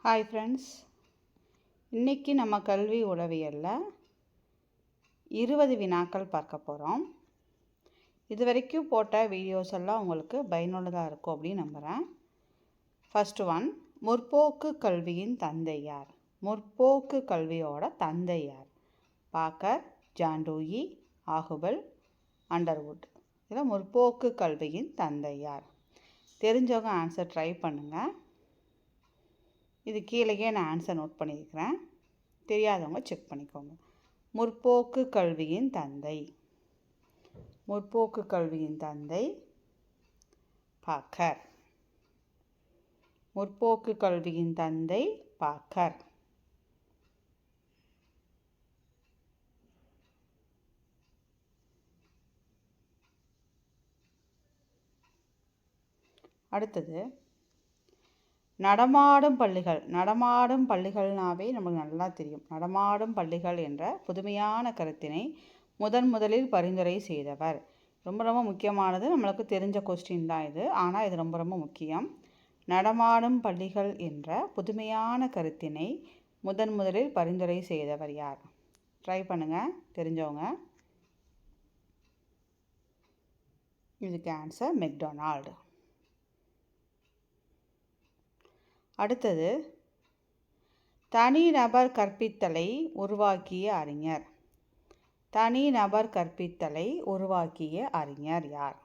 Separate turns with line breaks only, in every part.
Hi friends, இன்றைக்கி நம்ம கல்வி உளவியலில் 20 வினாக்கள் பார்க்க போகிறோம். இது வரைக்கும் போட்ட வீடியோஸ் எல்லாம் உங்களுக்கு பயனுள்ளதாக இருக்கும் அப்படின்னு நம்புகிறேன். ஃபர்ஸ்ட் ஒன், முற்போக்கு கல்வியின் தந்தை யார்? முற்போக்கு கல்வியோட தந்தை யார்? Parker, John Dewey, Ausubel, Underwood. இதில் முற்போக்கு கல்வியின் தந்தை யார்? தெரிஞ்சவங்க ஆன்சர் ட்ரை பண்ணுங்கள். இது கீழேயே நான் ஆன்சர் நோட் பண்ணியிருக்கிறேன். தெரியாதவங்க செக் பண்ணிக்கோங்க. முற்போக்கு கல்வியின் தந்தை, முற்போக்கு கல்வியின் தந்தை பாக்கர். முற்போக்கு கல்வியின் தந்தை பாக்கர். அடுத்தது, நடமாடும் பள்ளிகள். நடமாடும் பள்ளிகள்னாவே நமக்கு நல்லா தெரியும். நடமாடும் பள்ளிகள் என்ற புதுமையான கருத்தினை முதலில் பரிந்துரை செய்தவர். ரொம்ப ரொம்ப முக்கியமானது, நம்மளுக்கு தெரிஞ்ச கொஸ்டின் தான் இது, ஆனால் இது ரொம்ப ரொம்ப முக்கியம். நடமாடும் பள்ளிகள் என்ற புதுமையான கருத்தினை முதலில் பரிந்துரை செய்தவர் யார்? ட்ரை பண்ணுங்கள் தெரிஞ்சவங்க. இதுக்கு ஆன்சர் மெக்டொனால்டு. அடுத்தது, தனிநபர் கற்பித்தலை உருவாக்கிய அறிஞர். தனிநபர் கற்பித்தலை உருவாக்கிய அறிஞர் யார்?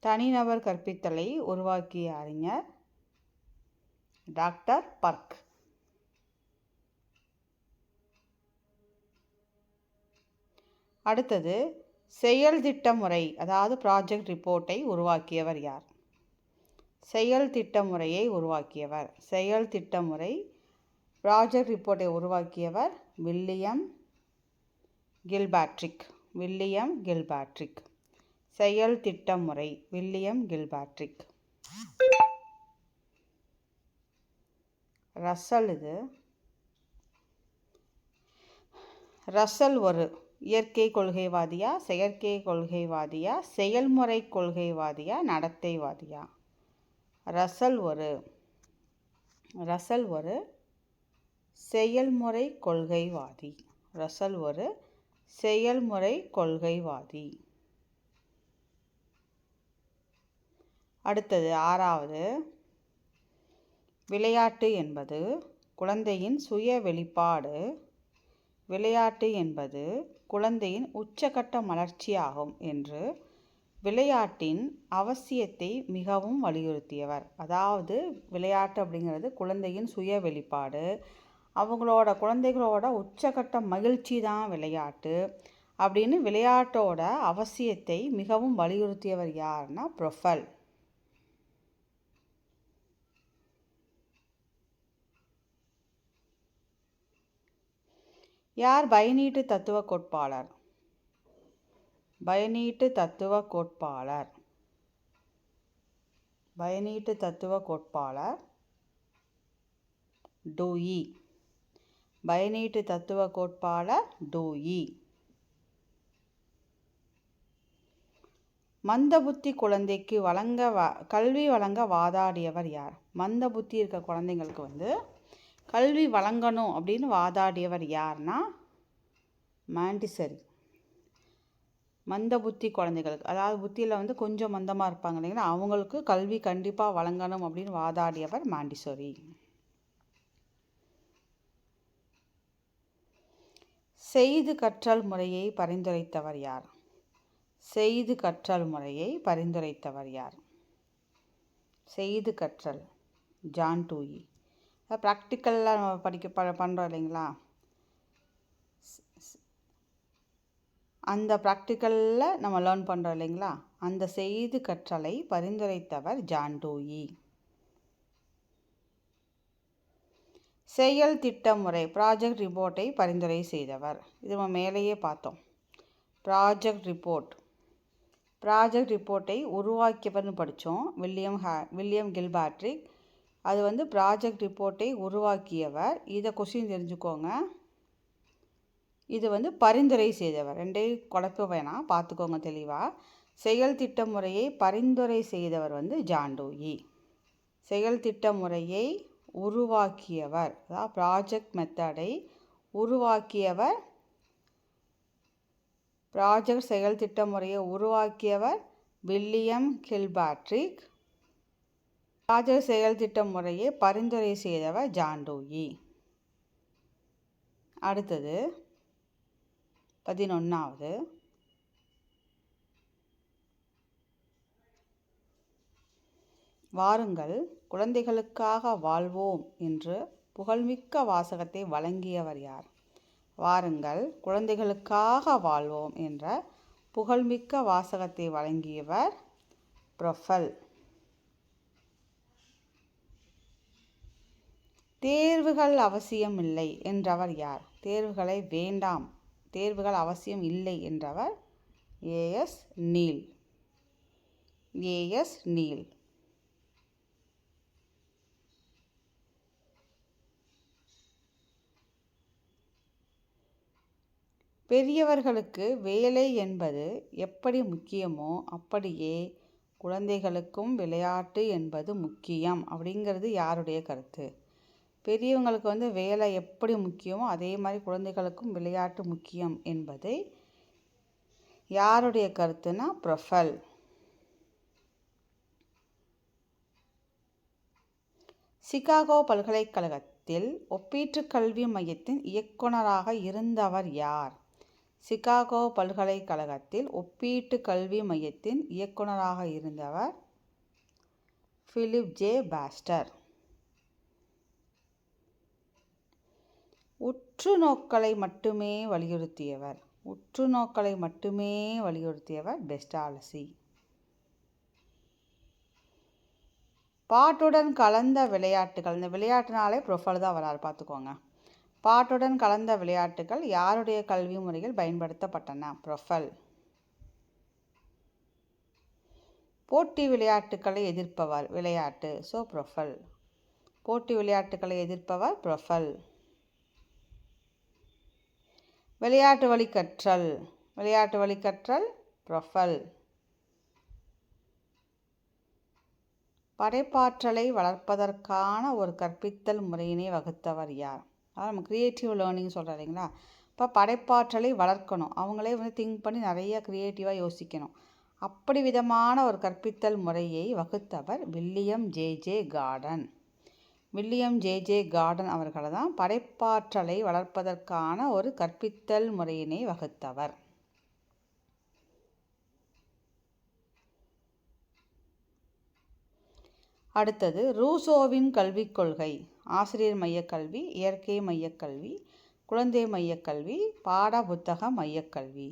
தனிநபர் கற்பித்தலை உருவாக்கிய அறிஞர் டாக்டர் பர்க். அடுத்தது, செயல் திட்ட முறை, அதாவது ப்ராஜெக்ட் ரிப்போர்ட்டை உருவாக்கியவர் யார்? செயல் திட்ட முறையை உருவாக்கியவர், செயல் திட்ட முறை ப்ராஜெக்ட் ரிப்போர்ட்டை உருவாக்கியவர் வில்லியம் கில்பாட்ரிக். William Kilpatrick. செயல் திட்ட முறை வில்லியம் கில்பாட்ரிக். ரசல். இது ரசல் ஒரு இயற்கை கொள்கைவாதியா, செயற்கை கொள்கைவாதியா, செயல்முறை கொள்கைவாதியா, நடத்தைவாதியா? ரசல் ஒரு செயல்முறை கொள்கைவாதி. ரசல் ஒரு செயல்முறை கொள்கைவாதி. அடுத்தது, ஆறாவது, விளையாட்டு என்பது குழந்தையின் சுய வெளிப்பாடு. விளையாட்டு என்பது குழந்தையின் உச்சகட்ட மலர்ச்சியாகும் என்று விளையாட்டின் அவசியத்தை மிகவும் வலியுறுத்தியவர். அதாவது விளையாட்டு அப்படிங்கிறது குழந்தையின் சுய வெளிப்பாடு, குழந்தைகளோட உச்சகட்ட மகிழ்ச்சி தான் விளையாட்டு அப்படின்னு விளையாட்டோட அவசியத்தை மிகவும் வலியுறுத்தியவர் யார்னா ப்ரொஃபல். யார் பயனீட்டு தத்துவ கோட்பாளர்? பயனீட்டு தத்துவ கோட்பாளர். பயனீட்டு தத்துவ கோட்பாளர் டூயி. பயனீட்டு தத்துவ கோட்பாளர் டூயி. மந்தபுத்தி குழந்தைக்கு கல்வி வழங்க வாதாடியவர் யார்? மந்த புத்தி இருக்க குழந்தைங்களுக்கு கல்வி வழங்கணும் அப்படின்னு வாதாடியவர் யார்னா மாண்டிசரி. மந்த புத்தி குழந்தைகளுக்கு, அதாவது புத்தியில் கொஞ்சம் மந்தமாக இருப்பாங்க இல்லைங்களா, அவங்களுக்கு கல்வி கண்டிப்பாக வழங்கணும் அப்படின்னு வாதாடியவர் மாண்டிசரி. செய்து கற்றல் முறையை பரிந்துரைத்தவர் யார்? செய்து கற்றல் முறையை பரிந்துரைத்தவர் யார்? செய்து கற்றல் ஜான் டூயி. ப்ராக்டிக்கலில் நம்ம பண்ணுறோம் இல்லைங்களா, அந்த ப்ராக்டிக்கலில் நம்ம லேர்ன் பண்ணுறோம் இல்லைங்களா, அந்த செய்து கற்றலை பரிந்துரைத்தவர் ஜான் டூயி. செயல் திட்டமுறை ப்ராஜெக்ட் ரிப்போர்ட்டை பரிந்துரை செய்தவர். இது நம்ம மேலேயே பார்த்தோம். ப்ராஜெக்ட் ரிப்போர்ட்டை உருவாக்கியவர்னு படித்தோம். William Kilpatrick. அது ப்ராஜெக்ட் ரிப்போர்ட்டை உருவாக்கியவர். இதை கொஸ்டின் தெரிஞ்சுக்கோங்க. இது பரிந்துரை செய்தவர். ரெண்டையும் குழப்ப வேணாம், பார்த்துக்கோங்க தெளிவாக. செயல் திட்ட முறையை பரிந்துரை செய்தவர் வந்து ஜான் டூயி. செயல் திட்ட முறையை உருவாக்கியவர், அதாவது ப்ராஜெக்ட் மெத்தடை உருவாக்கியவர், ப்ராஜெக்ட் செயல் திட்ட முறையை உருவாக்கியவர் வில்லியம் கில்பாட்ரிக். ப்ராஜெக்ட் செயல் திட்ட முறையை பரிந்துரை செய்தவர் ஜான் டூயி. அடுத்தது 11வது. வாருங்கள் குழந்தைகளுக்காக வாழ்வோம் என்று புகழ்மிக்க வாசகத்தை வழங்கியவர் யார்? வாருங்கள் குழந்தைகளுக்காக வாழ்வோம் என்ற புகழ்மிக்க வாசகத்தை வழங்கியவர் ப்ரொஃபல். தேர்வுகள் அவசியமில்லை என்றவர் யார்? தேர்வுகளை வேண்டாம், தேர்வுகள் அவசியம் இல்லை என்றவர் ஏஎஸ் நீல். As Neil. பெரியவர்களுக்கு வேலை என்பது எப்படி முக்கியமோ அப்படியே குழந்தைகளுக்கும் விளையாட்டு என்பது முக்கியம் அப்படிங்கிறது யாருடைய கருத்து? பெரியவங்களுக்கு வந்து வேலை எப்படி முக்கியமோ அதே மாதிரி குழந்தைகளுக்கும் விளையாட்டு முக்கியம் என்பதை யாருடைய கருத்துனா ப்ரொஃபல். சிகாகோ பல்கலைக்கழகத்தில் ஒப்பீட்டு கல்வி மையத்தின் இயக்குனராக இருந்தவர் யார்? சிகாகோ பல்கலைக்கழகத்தில் ஒப்பீட்டு கல்வி மையத்தின் இயக்குனராக இருந்தவர் பிலிப் ஜே பாஸ்டர். உற்றுநோக்கலை மட்டுமே வலியுறுத்தியவர், உற்றுநோக்கலை மட்டுமே வலியுறுத்தியவர் பெஸ்டாலசி. பாட்டுடன் கலந்த விளையாட்டுகள், இந்த விளையாட்டுனாலே ப்ரொஃபைல் தான் வராது பார்த்துக்கோங்க. பாட்டுடன் கலந்த விளையாட்டுகள் யாருடைய கல்வி முறையில் பயன்படுத்தப்பட்டன? ப்ரொஃபல். போட்டி விளையாட்டுக்களை எதிர்ப்பவர் விளையாட்டு, ஸோ ப்ரொஃபல். போட்டி விளையாட்டுக்களை எதிர்ப்பவர் ப்ரொஃபல். விளையாட்டு வழி கற்றல், விளையாட்டு வழி கற்றல் ப்ரொஃபல். படைப்பாற்றலை வளர்ப்பதற்கான ஒரு கற்பித்தல் முறையினை வகுத்தவர் யார்? அதாவது நம்ம க்ரியேட்டிவ் லேர்னிங் சொல்கிறோம் இல்லைங்களா? இப்போ படைப்பாற்றலை வளர்க்கணும், அவங்களே வந்து திங்க் பண்ணி நிறைய க்ரியேட்டிவாக யோசிக்கணும். அப்படி விதமான ஒரு கற்பித்தல் முறையை வகுத்தவர் William J Gordon. William J Gordon அவர்களை தான் படைப்பாற்றலை வளர்ப்பதற்கான ஒரு கற்பித்தல் முறையினை வகுத்தவர். அடுத்தது ரூசோவின் கல்விக் கொள்கை. ஆசிரியர் மையக்கல்வி, இயற்கை மையக்கல்வி, குழந்தை மையக்கல்வி, பாட புத்தக மையக்கல்வி.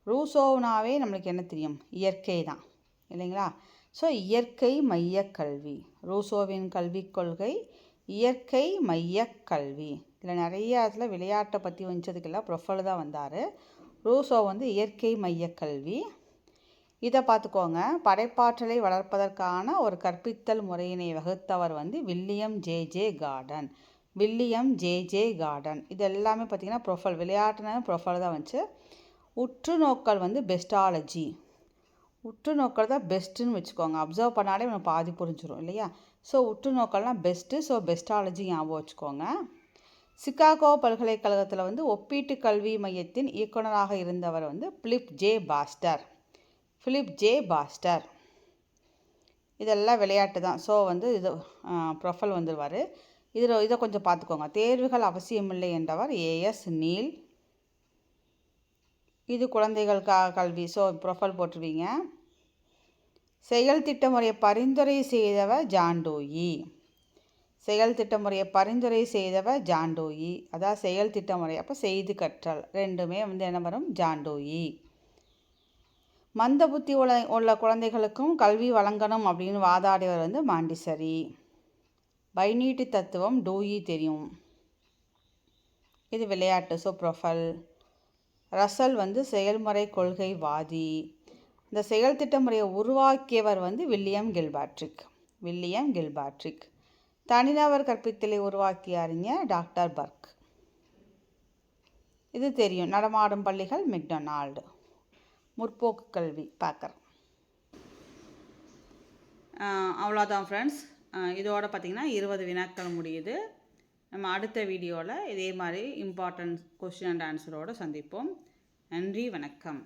ரூசோனாவே நம்மளுக்கு என்ன தெரியும்? இயற்கை தான் இல்லைங்களா? ஸோ இயற்கை மையக்கல்வி. ரூசோவின் கல்விக் கொள்கை இயற்கை மையக்கல்வி. இதில் நிறைய இடத்துல விளையாட்டை பற்றி வச்சதுக்கெல்லாம் ப்ரொஃபைல் தான் வந்தார். ரூசோ வந்து இயற்கை மையக்கல்வி. இதை பார்த்துக்கோங்க. படைப்பாற்றலை வளர்ப்பதற்கான ஒரு கற்பித்தல் முறையினை வகுத்தவர் வந்து William J Gordon. William J garden. இது எல்லாமே பார்த்திங்கன்னா ப்ரொஃபைல், விளையாட்டுனா ப்ரொஃபைல் தான் வந்துச்சு. உற்றுநோக்கல் வந்து பெஸ்டாலஜி. உற்றுநோக்கல் தான் பெஸ்ட்டுன்னு வச்சுக்கோங்க. அப்சர்வ் பண்ணாலே எனக்கு பாதி புரிஞ்சிடும் இல்லையா? ஸோ உற்றுநோக்கல்னால் பெஸ்ட்டு, ஸோ பெஸ்டாலஜி ஞாபகம் வச்சுக்கோங்க. சிகாகோ பல்கலைக்கழகத்தில் வந்து ஒப்பீட்டு கல்வி மையத்தின் இயக்குனராக இருந்தவர் வந்து Philip J Pastor. Philip J Pastor. இதெல்லாம் விளையாட்டு தான். ஸோ வந்து இது ப்ரொஃபைல் வந்துடுவார். இதை கொஞ்சம் பார்த்துக்கோங்க. தேர்வுகள் அவசியமில்லை என்றவர் ஏஎஸ் நீல். இது குழந்தைகள் கல்வி, ஸோ ப்ரொஃபைல் போட்டுருவீங்க. செயல் திட்ட முறையை பரிந்துரை செய்தவர் ஜான் டூயி. செயல் திட்ட முறையை பரிந்துரை செய்தவர் ஜான் டூயி. அதாவது செயல் திட்ட முறை, அப்போ செய்து கற்றல் ரெண்டுமே வந்து என்ன வரும்? John Dewey. மந்த புத்தி உள்ள குழந்தைகளுக்கும் கல்வி வழங்கணும் அப்படின்னு வாதாடியவர் வந்து மாண்டிசரி. பைனீட்டு தத்துவம் டூயி தெரியும். இது விளையாட்டு, ஸோ ப்ரொஃபைல். ரசல் வந்து செயல்முறை கொள்கைவாதி. இந்த செயல் திட்ட முறையை உருவாக்கியவர் வந்து வில்லியம் கில்பாட்ரிக். William Kilpatrick. தனிநபர் கற்பித்தலை உருவாக்கிய அறிஞர் டாக்டர் பர்க். இது தெரியும். நடமாடும் பள்ளிகள் மெக்டொனால்டு. முற்போக்கு கல்வி பேக்கர். அவ்வளோதான் ஃப்ரெண்ட்ஸ். இதோட பார்த்திங்கன்னா 20 வினாக்கள் முடியுது. நம்ம அடுத்த வீடியோவில் இதே மாதிரி இம்பார்ட்டன்ட் கொஸ்டின் அண்ட் ஆன்சரோடு சந்திப்போம். நன்றி, வணக்கம்.